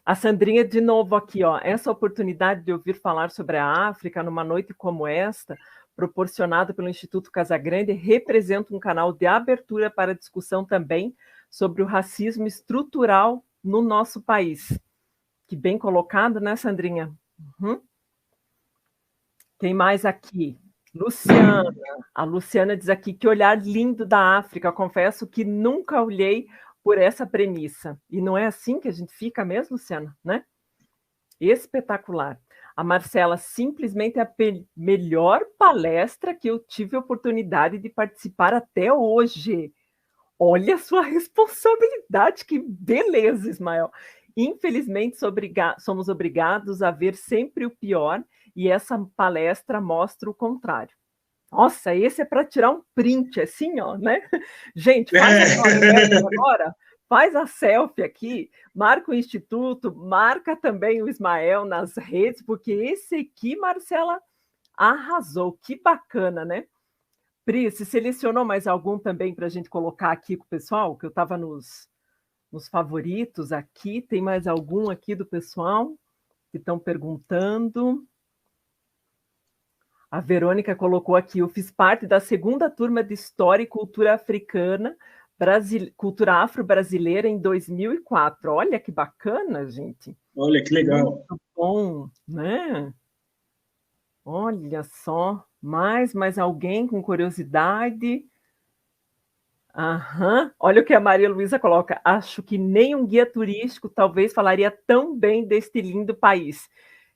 A Sandrinha, de novo aqui, ó, essa oportunidade de ouvir falar sobre a África numa noite como esta, proporcionada pelo Instituto Casagrande, representa um canal de abertura para discussão também sobre o racismo estrutural no nosso país. Que bem colocado, né, Sandrinha? Uhum. Tem mais aqui. Luciana. A Luciana diz aqui, que olhar lindo da África. Confesso que nunca olhei por essa premissa. E não é assim que a gente fica mesmo, Luciana, né? Espetacular. A Marcela, simplesmente a melhor palestra que eu tive a oportunidade de participar até hoje. Olha a sua responsabilidade, que beleza, Ismael. Infelizmente, somos obrigados a ver sempre o pior, e essa palestra mostra o contrário. Nossa, esse é para tirar um print, assim, ó, né? Gente, faz agora, faz a selfie aqui, marca o Instituto, marca também o Ismael nas redes, porque esse aqui, Marcela, arrasou. Que bacana, né? Pri, você selecionou mais algum também para a gente colocar aqui com o pessoal? Que eu estava nos favoritos aqui. Tem mais algum aqui do pessoal que estão perguntando? A Verônica colocou aqui, eu fiz parte da segunda turma de História e Cultura Africana, Cultura Afro-Brasileira em 2004. Olha que bacana, gente. Olha, que legal. Muito bom, né? Olha só, mais alguém com curiosidade? Aham. Olha o que a Maria Luísa coloca. Acho que nem um guia turístico talvez falaria tão bem deste lindo país.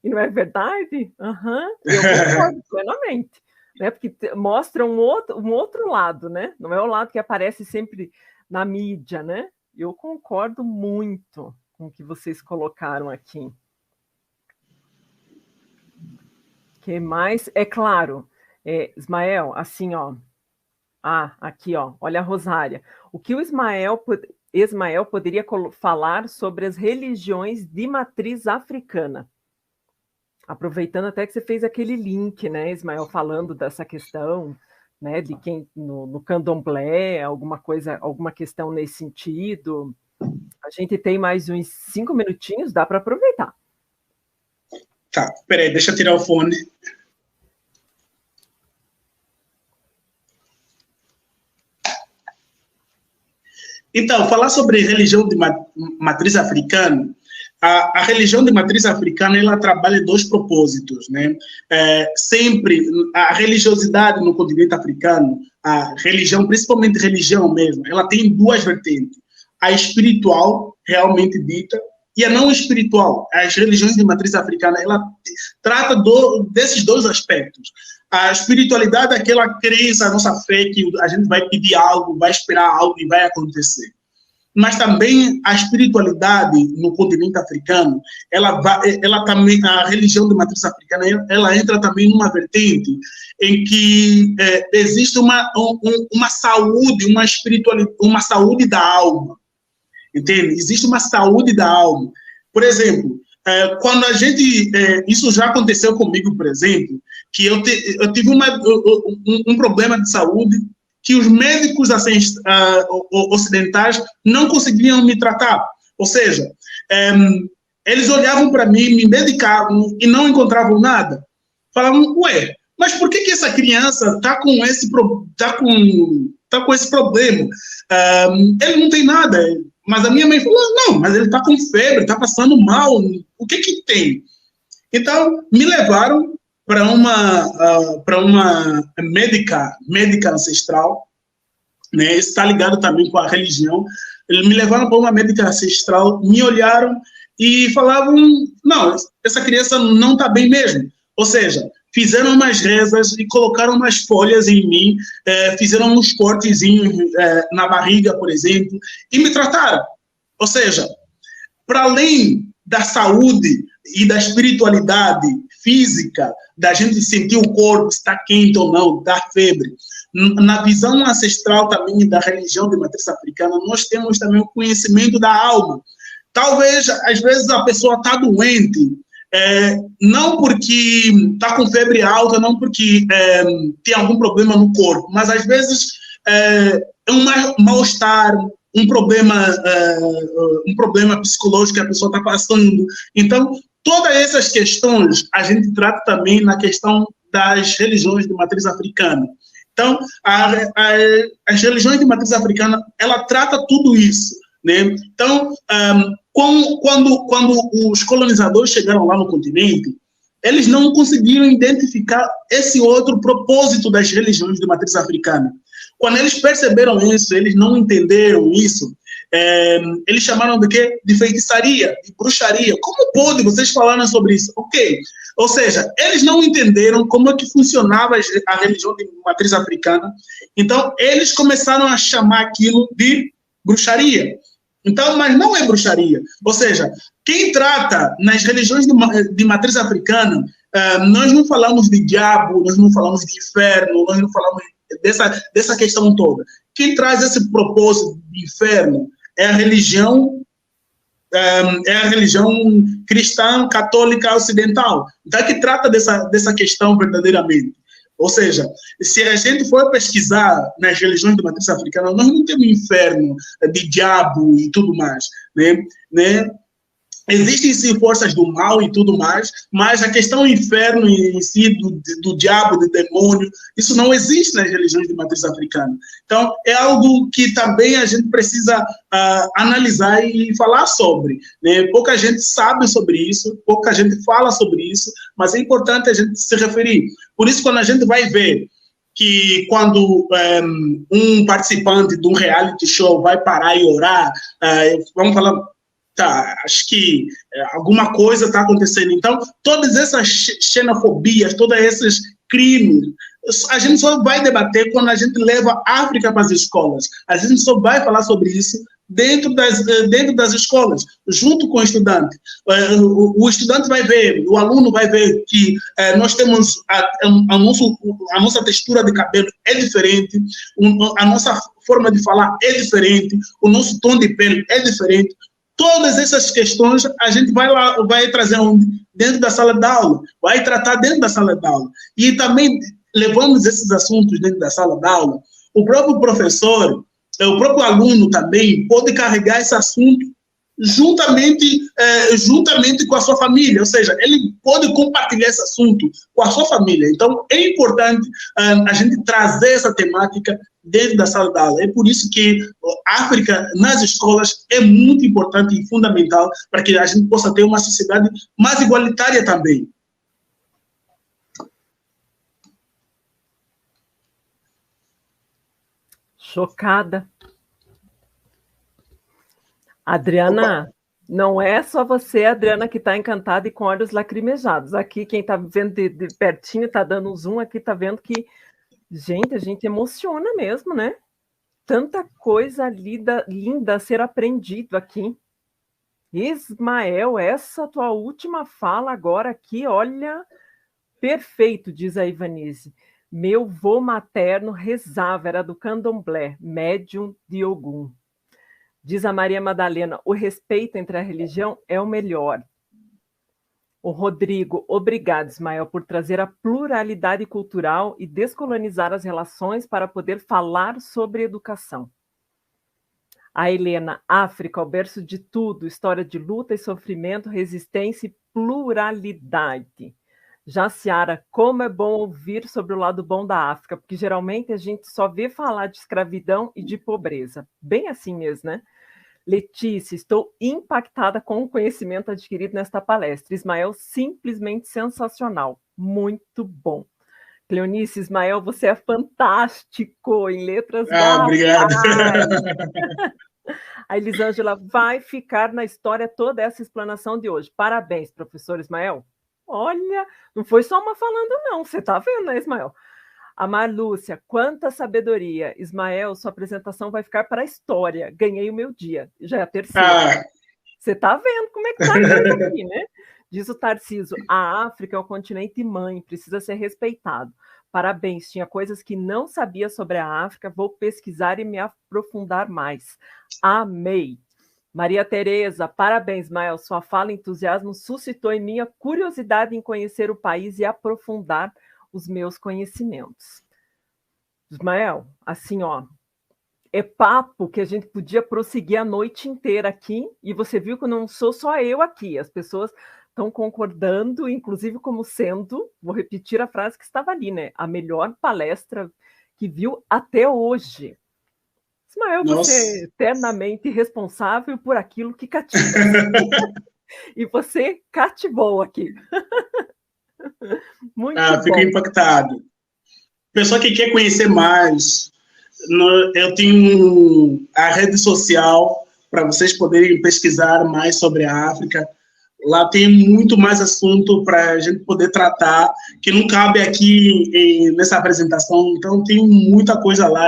E não é verdade? Aham. Eu concordo plenamente. Né? Porque mostra um outro lado, né? Não é o lado que aparece sempre na mídia, né? Eu concordo muito com o que vocês colocaram aqui. O que mais? É claro, Ismael, assim, ó. Aqui, ó, olha a Rosária. O que o Ismael poderia falar sobre as religiões de matriz africana? Aproveitando até que você fez aquele link, né, Ismael, falando dessa questão, né, de quem no candomblé, alguma questão nesse sentido. A gente tem mais uns 5 minutinhos, dá para aproveitar. Tá, peraí, deixa eu tirar o fone. Então, falar sobre religião de matriz africana, a religião de matriz africana, ela trabalha 2 propósitos, né? Sempre, a religiosidade no continente africano, a religião, principalmente religião mesmo, ela tem 2 vertentes. A espiritual, realmente dita, e a não espiritual. As religiões de matriz africana, ela trata desses 2 aspectos. A espiritualidade é aquela crença, a nossa fé, que a gente vai pedir algo, vai esperar algo e vai acontecer. Mas também a espiritualidade no continente africano, ela também, a religião de matriz africana, ela entra também numa vertente em que existe uma saúde, uma espiritualidade, uma saúde da alma, entende? Existe uma saúde da alma. Por exemplo, quando a gente, isso já aconteceu comigo, por exemplo, que eu tive um problema de saúde que os médicos ocidentais não conseguiam me tratar. Ou seja, eles olhavam para mim, me medicavam e não encontravam nada. Falavam, ué, mas por que essa criança está com esse problema? Ele não tem nada. Mas a minha mãe falou, não, mas ele está com febre, está passando mal, o que tem? Então, me levaram para uma médica ancestral, né? Isso está ligado também com a religião. Eles me levaram para uma médica ancestral, me olharam e falavam, não, essa criança não está bem mesmo. Ou seja, fizeram umas rezas e colocaram umas folhas em mim, fizeram uns cortezinhos na barriga, por exemplo, e me trataram. Ou seja, para além da saúde e da espiritualidade física, da gente sentir o corpo, se está quente ou não, da febre, na visão ancestral também da religião de matriz africana, nós temos também o conhecimento da alma. Talvez, às vezes, a pessoa está doente, não porque está com febre alta, não porque tem algum problema no corpo, mas às vezes é um mal-estar, um problema psicológico que a pessoa está passando. Então, todas essas questões a gente trata também na questão das religiões de matriz africana. Então, as religiões de matriz africana, ela trata tudo isso, né? Então, quando os colonizadores chegaram lá no continente, eles não conseguiram identificar esse outro propósito das religiões de matriz africana. Quando eles perceberam isso, eles não entenderam isso, eles chamaram de quê? De feitiçaria, de bruxaria. Como pode vocês falarem sobre isso? Ok. Ou seja, eles não entenderam como é que funcionava a religião de matriz africana. Então, eles começaram a chamar aquilo de bruxaria. Então, mas não é bruxaria. Ou seja, quem trata nas religiões de matriz africana, nós não falamos de diabo, nós não falamos de inferno, nós não falamos dessa questão toda. Quem traz esse propósito de inferno é a religião cristã, católica, ocidental. Então, é que trata dessa questão verdadeiramente. Ou seja, se a gente for pesquisar nas religiões de matriz africana, nós não temos inferno de diabo e tudo mais, né? Existem sim forças do mal e tudo mais, mas a questão do inferno em si, do diabo, do demônio, isso não existe nas religiões de matriz africana. Então, é algo que também a gente precisa analisar e falar sobre, né? Pouca gente sabe sobre isso, pouca gente fala sobre isso, mas é importante a gente se referir. Por isso, quando a gente vai ver que quando um participante de um reality show vai parar e orar, vamos falar, tá, acho que alguma coisa está acontecendo. Então, todas essas xenofobias, todos esses crimes, a gente só vai debater quando a gente leva a África para as escolas. A gente só vai falar sobre isso dentro das escolas, junto com o estudante. O estudante vai ver, o aluno vai ver que nós temos a nossa textura de cabelo é diferente, a nossa forma de falar é diferente, o nosso tom de pele é diferente. Todas essas questões a gente vai trazer dentro da sala de aula, vai tratar dentro da sala de aula. E também levamos esses assuntos dentro da sala de aula. O próprio professor, o próprio aluno também pode carregar esse assunto juntamente com a sua família, ou seja, ele pode compartilhar esse assunto com a sua família. Então, é importante a gente trazer essa temática dentro da sala de aula. É por isso que a África nas escolas é muito importante e fundamental para que a gente possa ter uma sociedade mais igualitária também. Chocada. Adriana, opa, não é só você, Adriana, que está encantada e com olhos lacrimejados. Aqui, quem está vendo de pertinho, está dando um zoom aqui, está vendo que, gente, a gente emociona mesmo, né? Tanta coisa linda a ser aprendido aqui. Ismael, essa tua última fala agora aqui, olha, perfeito, diz a Ivanise. Meu vô materno rezava, era do candomblé, médium de Ogum. Diz a Maria Madalena, o respeito entre a religião é o melhor. O Rodrigo, obrigado, Ismael, por trazer a pluralidade cultural e descolonizar as relações para poder falar sobre educação. A Helena, África, o berço de tudo, história de luta e sofrimento, resistência e pluralidade. Já Ciara, como é bom ouvir sobre o lado bom da África, porque geralmente a gente só vê falar de escravidão e de pobreza. Bem assim mesmo, né? Letícia, estou impactada com o conhecimento adquirido nesta palestra. Ismael, simplesmente sensacional. Muito bom. Cleonice, Ismael, você é fantástico em letras. Obrigado. A Elisângela, vai ficar na história toda essa explanação de hoje. Parabéns, professor Ismael. Olha, não foi só uma falando, não. Você está vendo, né, Ismael? A Marlúcia, quanta sabedoria. Ismael, sua apresentação vai ficar para a história. Ganhei o meu dia. Já é a terceira. Você está vendo como é que está aqui, né? Diz o Tarciso, a África é o continente mãe, precisa ser respeitado. Parabéns, tinha coisas que não sabia sobre a África, vou pesquisar e me aprofundar mais. Amei. Maria Tereza, parabéns, Ismael. Sua fala e entusiasmo suscitou em mim a curiosidade em conhecer o país e aprofundar os meus conhecimentos. Ismael, assim, ó, é papo que a gente podia prosseguir a noite inteira aqui, e você viu que não sou só eu aqui, as pessoas estão concordando, inclusive como sendo, vou repetir a frase que estava ali, né? A melhor palestra que viu até hoje. Ismael, você é eternamente responsável por aquilo que cativa. E você cativou aqui. Muito bom. Fico impactado. Pessoa que quer conhecer mais, eu tenho a rede social para vocês poderem pesquisar mais sobre a África. Lá tem muito mais assunto para a gente poder tratar, que não cabe aqui nessa apresentação. Então, tem muita coisa lá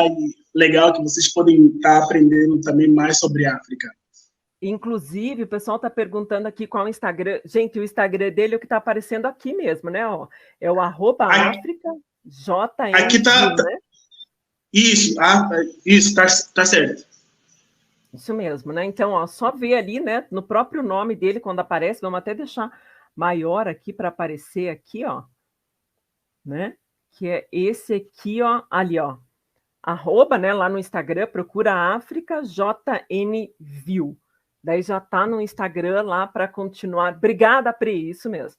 legal que vocês podem estar aprendendo também mais sobre a África. Inclusive, o pessoal está perguntando aqui qual é o Instagram. Gente, o Instagram dele é o que está aparecendo aqui mesmo, né? Ó, é o @AfricaJM. Aqui está. Né? Isso, tá certo. Isso mesmo, né? Então, ó, só ver ali, né? No próprio nome dele, quando aparece, vamos até deixar maior aqui para aparecer aqui, ó. Né? Que é esse aqui, ó, ali, ó. @ né? Lá no Instagram, procura AfricaJNView. Daí já tá no Instagram lá para continuar. Obrigada, Pri, isso mesmo.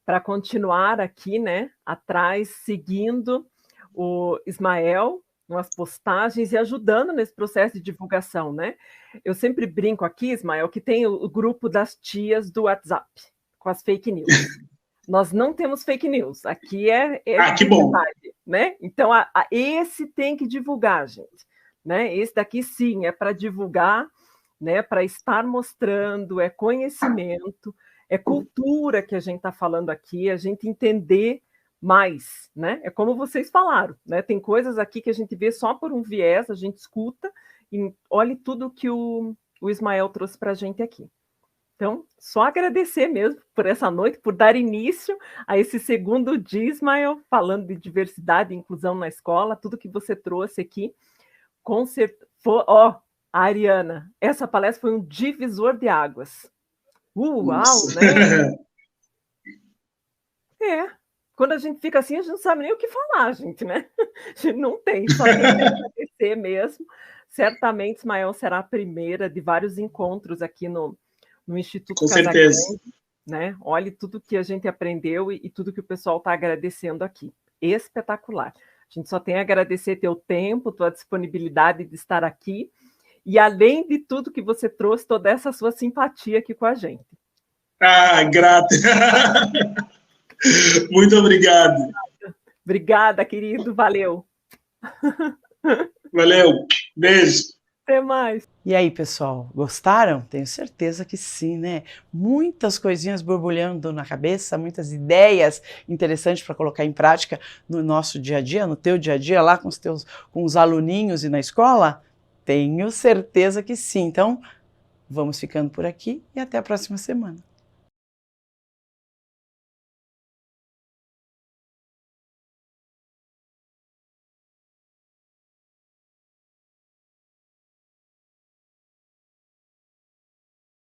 Para continuar aqui, né? Atrás, seguindo o Ismael, nas postagens e ajudando nesse processo de divulgação, né? Eu sempre brinco aqui, Ismael, que tem o grupo das tias do WhatsApp, com as fake news. Nós não temos fake news. Aqui é que bom. né? Então, esse tem que divulgar, gente, né? Esse daqui, sim, é para divulgar, né? Para estar mostrando, é conhecimento, é cultura que a gente está falando aqui, a gente entender mais, né? É como vocês falaram, né? Tem coisas aqui que a gente vê só por um viés, a gente escuta e olhe tudo que o Ismael trouxe para a gente aqui. Então, só agradecer mesmo por essa noite, por dar início a esse segundo dia, Ismael, falando de diversidade e inclusão na escola, tudo que você trouxe aqui, com certeza. Ó, a Ariana, essa palestra foi um divisor de águas. Uau, né? Quando a gente fica assim, a gente não sabe nem o que falar, gente, né? A gente não tem, só tem que agradecer mesmo. Certamente, Ismael será a primeira de vários encontros aqui no Instituto Casagrande, né? Olhe tudo que a gente aprendeu e tudo que o pessoal está agradecendo aqui. Espetacular. A gente só tem a agradecer teu tempo, tua disponibilidade de estar aqui e, além de tudo que você trouxe, toda essa sua simpatia aqui com a gente. Ah, grato. Muito obrigado. Obrigada, querido. Valeu. Valeu. Beijo. Até mais. E aí, pessoal, gostaram? Tenho certeza que sim, né? Muitas coisinhas borbulhando na cabeça, muitas ideias interessantes para colocar em prática no nosso dia a dia, no teu dia a dia, lá com os aluninhos e na escola? Tenho certeza que sim. Então, vamos ficando por aqui e até a próxima semana.